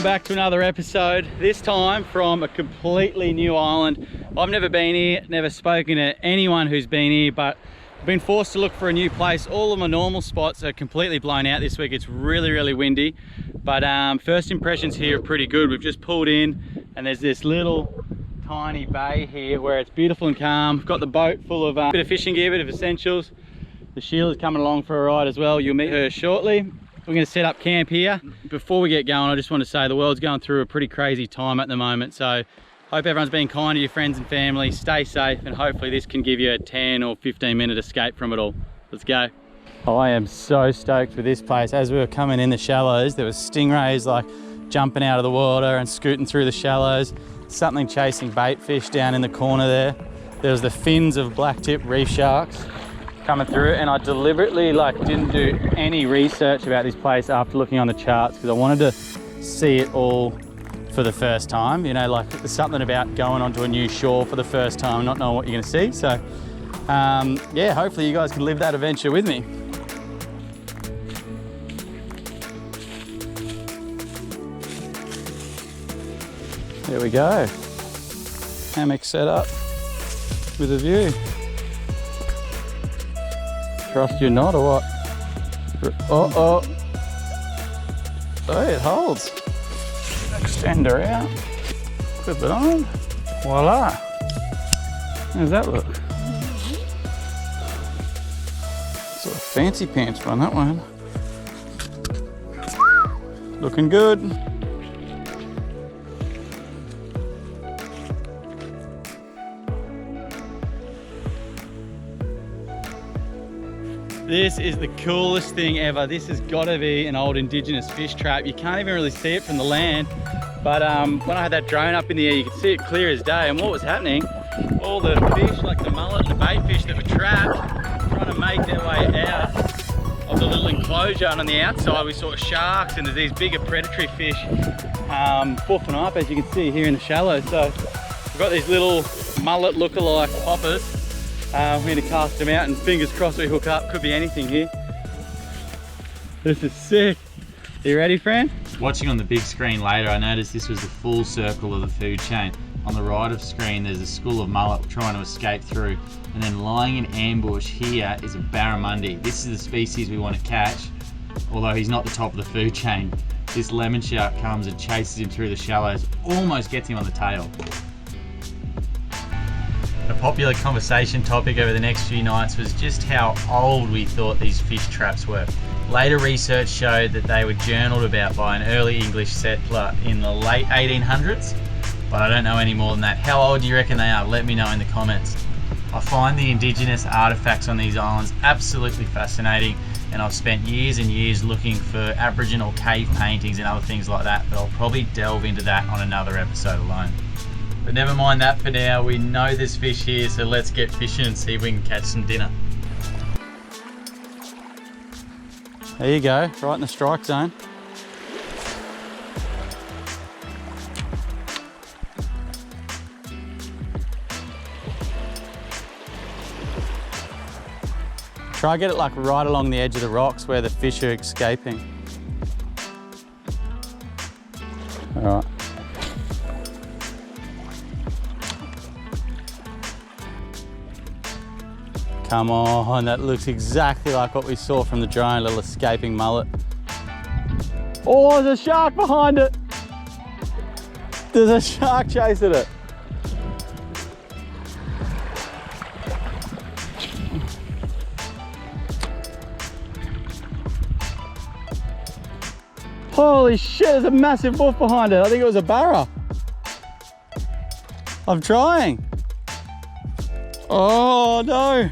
Welcome back to another episode, this time from a completely new island. I've never been here, never spoken to anyone who's been here, but I've been forced to look for a new place. All of my normal spots are completely blown out this week. It's really windy, but first impressions here are pretty good. We've just pulled in and there's this little tiny bay here where it's beautiful and calm. We've got the boat full of a bit of fishing gear, bit of essentials. The Sheila's coming along for a ride as well. You'll meet her shortly. We're going to set up camp here. Before we get going, I just want to say the world's going through a pretty crazy time at the moment. So hope everyone's being kind to your friends and family. Stay safe, and hopefully this can give you a 10 or 15 minute escape from it all. Let's go. I am so stoked with this place. As we were coming in the shallows, there was stingrays like jumping out of the water and scooting through the shallows. Something chasing bait fish down in the corner there. There was the fins of blacktip reef sharks coming through, and I deliberately didn't do any research about this place after looking on the charts because I wanted to see it all for the first time. You know, like there's something about going onto a new shore for the first time, not knowing what you're going to see. So yeah, hopefully you guys can live that adventure with me. There we go. Hammock set up with a view. Trust you not, or what? Oh, it holds. Extend her out. Clip it on. Voila. How does that look? Sort of fancy pants run, that one. Looking good. This is the coolest thing ever. This has got to be an old indigenous fish trap. You can't even really see it from the land, but when I had that drone up in the air, you could see it clear as day. And what was happening, all the fish, like the mullet, the bait fish that were trapped, trying to make their way out of the little enclosure. And on the outside, we saw sharks, and there's these bigger predatory fish buffing up, as you can see here in the shallows. So we've got these little mullet lookalike poppers. We're going to cast them out, and fingers crossed we hook up. Could be anything here. This is sick. Are you ready, Fran? Watching on the big screen later, I noticed this was the full circle of the food chain. On the right of screen, there's a school of mullet trying to escape through, and then lying in ambush here is a barramundi. This is the species we want to catch, although he's not the top of the food chain. This lemon shark comes and chases him through the shallows, almost gets him on the tail. A popular conversation topic over the next few nights was just how old we thought these fish traps were. Later research showed that they were journaled about by an early English settler in the late 1800s, but I don't know any more than that. How old do you reckon they are? Let me know in the comments. I find the indigenous artifacts on these islands absolutely fascinating, and I've spent years and years looking for Aboriginal cave paintings and other things like that, but I'll probably delve into that on another episode alone. But never mind that for now. We know there's fish here, so let's get fishing and see if we can catch some dinner. There you go, right in the strike zone. Try get it like right along the edge of the rocks where the fish are escaping. All right. Come on, that looks exactly like what we saw from the drone, little escaping mullet. Oh, there's a shark behind it. There's a shark chasing it. Holy shit, there's a massive wolf behind it. I think it was a barra. I'm trying. Oh no.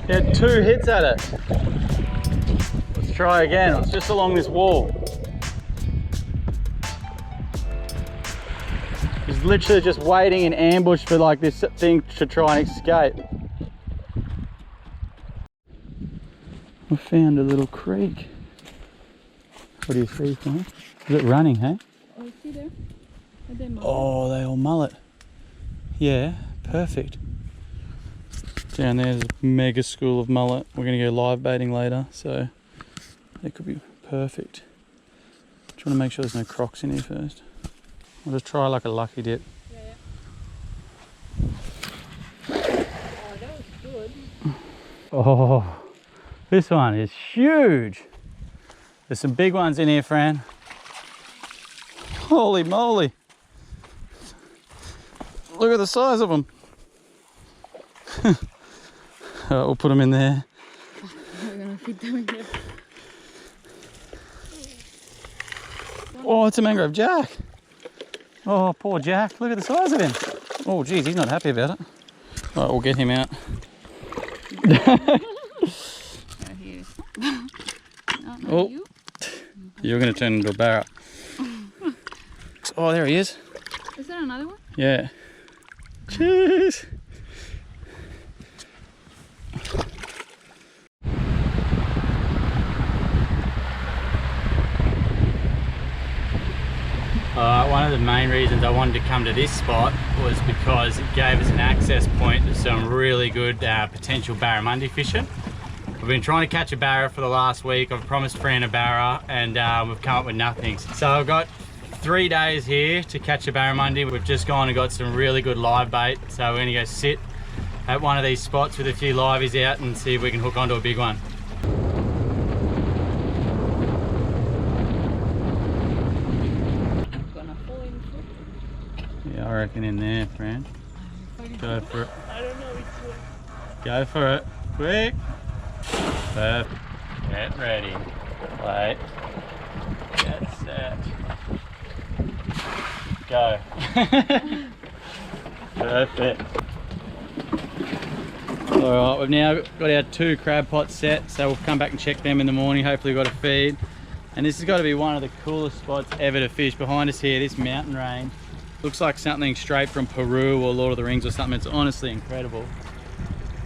He had 2 hits at it. Let's try again. It's just along this wall. He's literally just waiting in ambush for like this thing to try and escape. We found a little creek. What do you see, Fran? Is it running, hey? Oh, I see there. Are they mullet? Oh, they all mullet. Yeah, perfect. Down there's a mega school of mullet. We're going to go live baiting later, so it could be perfect. you want to make sure there's no crocs in here first? I'll just try like a lucky dip. Yeah. Oh, that was good. Oh, this one is huge. There's some big ones in here, Fran. Holy moly. Look at the size of them. Alright, we'll put them in there. We're gonna fit them in there. Oh, it's a mangrove jack. Oh, poor Jack. Look at the size of him. Oh, geez, he's not happy about it. All right, we'll get him out. Oh, here. No, Oh. you. You're going to turn into a barra. Oh, there he is. Is there another one? Yeah. Cheers. One of the main reasons I wanted to come to this spot was because it gave us an access point to some really good potential barramundi fishing. We've been trying to catch a barra for the last week. I've promised Fran a barra and we've come up with nothing. So I've got 3 days here to catch a barramundi. We've just gone and got some really good live bait. So we're gonna go sit at one of these spots with a few liveys out and see if we can hook onto a big one. Yeah, I reckon in there, Fran. Go for it. I don't know which one. Go for it. Quick. Perfect. Get ready. Wait. Get set. Go. Perfect. Alright, we've now got our 2 crab pots set, so we'll come back and check them in the morning. Hopefully we've got a feed. And this has got to be one of the coolest spots ever to fish. Behind us here, this mountain range. Looks like something straight from Peru or Lord of the Rings or something. It's honestly incredible.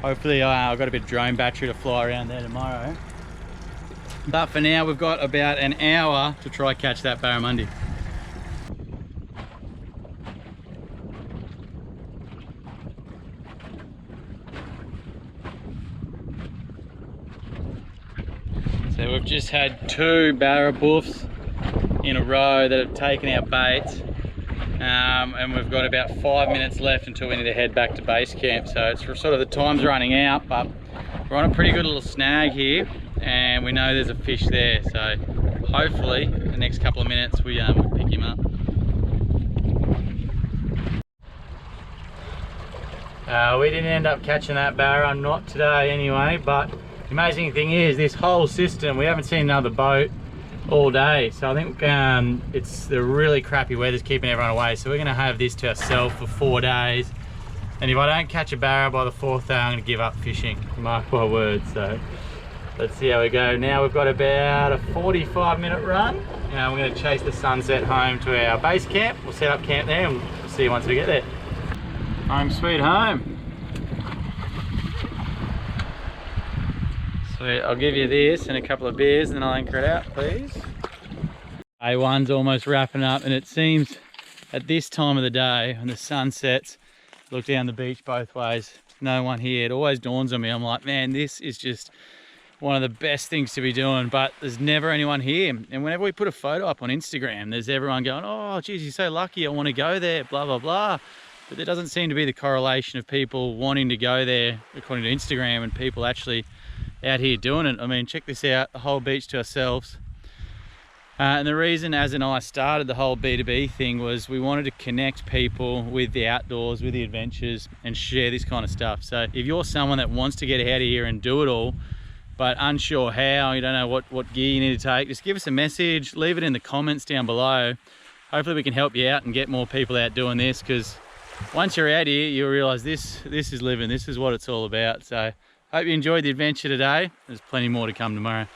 Hopefully I've got a bit of drone battery to fly around there tomorrow. But for now, we've got about an hour to try catch that barramundi. So we've just had 2 barra boofs in a row that have taken our baits. And we've got about 5 minutes left until we need to head back to base camp. So it's sort of the time's running out, but we're on a pretty good little snag here and we know there's a fish there. So hopefully in the next couple of minutes we pick him up. We didn't end up catching that barra, not today anyway, but the amazing thing is this whole system, we haven't seen another boat all day. So I think it's the really crappy weather's keeping everyone away. So we're gonna have this to ourselves for 4 days. And if I don't catch a barra by the 4th day, I'm gonna give up fishing, mark my words. So let's see how we go. Now we've got about a 45-minute run. We're gonna chase the sunset home to our base camp. We'll set up camp there and we'll see you once we get there. Home sweet home. Sweet, I'll give you this and a couple of beers and then I'll anchor it out, please. A1's almost wrapping up and it seems at this time of the day when the sun sets, look down the beach both ways, no one here. It always dawns on me, I'm like, man, this is just one of the best things to be doing, but there's never anyone here. And whenever we put a photo up on Instagram, there's everyone going, oh, geez, you're so lucky, I want to go there, blah, blah, blah. But there doesn't seem to be the correlation of people wanting to go there, according to Instagram, and people actually out here doing it. I mean, check this out, the whole beach to ourselves. And the reason Az and I started the whole B2B thing was we wanted to connect people with the outdoors, with the adventures, and share this kind of stuff. So if you're someone that wants to get out of here and do it all, but unsure how, you don't know what gear you need to take, just give us a message, leave it in the comments down below. Hopefully we can help you out and get more people out doing this, because once you're out here, you'll realize this is living, this is what it's all about. So hope you enjoyed the adventure today. There's plenty more to come tomorrow.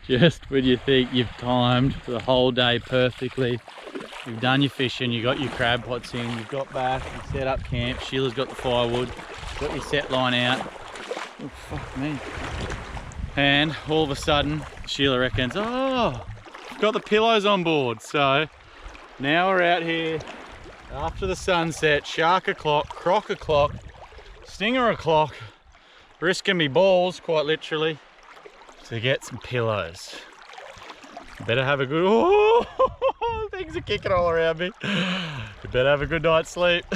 Just when you think you've timed the whole day perfectly, you've done your fishing, you got your crab pots in, you've got back, you set up camp, Sheila's got the firewood, got your set line out. Oh, fuck me. And all of a sudden, Sheila reckons, oh, I've got the pillows on board. So now we're out here after the sunset, shark o'clock, croc o'clock, stinger o'clock, risking me balls, quite literally, to get some pillows. Better have a good, oh, things are kicking all around me. You better have a good night's sleep.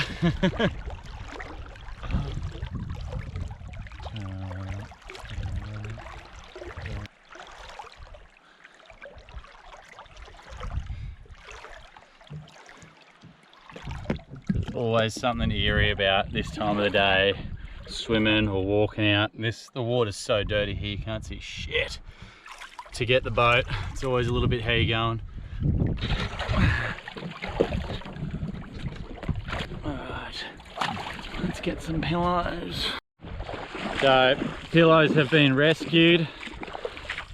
There's always something eerie about this time of the day, swimming or walking out. The water's so dirty here, you can't see shit. To get the boat, it's always a little bit, how you going? Alright, let's get some pillows. So, pillows have been rescued,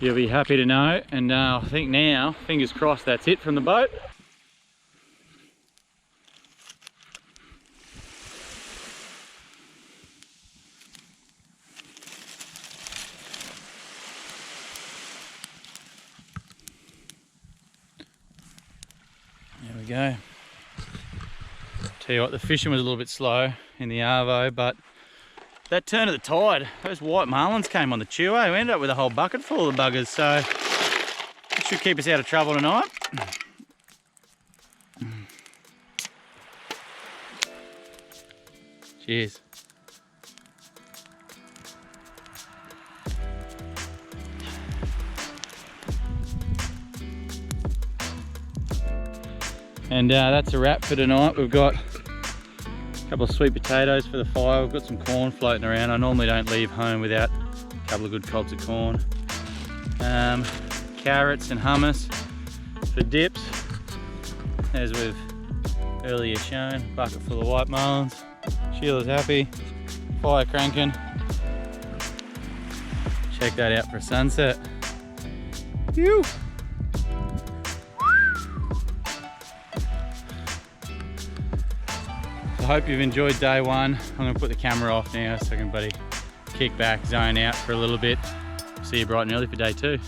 you'll be happy to know, and I think now, fingers crossed, that's it from the boat. There we go. Tell you what, the fishing was a little bit slow in the Arvo, but that turn of the tide, those white marlins came on the chew. We ended up with a whole bucket full of the buggers, so it should keep us out of trouble tonight. Cheers. And that's a wrap for tonight. We've got a couple of sweet potatoes for the fire. We've got some corn floating around. I normally don't leave home without a couple of good cobs of corn. Carrots and hummus for dips, as we've earlier shown. Bucket full of white marlins. Sheila's happy. Fire cranking. Check that out for a sunset. Phew. I hope you've enjoyed day one. I'm going to put the camera off now so I can kick back, zone out for a little bit. See you bright and early for day two.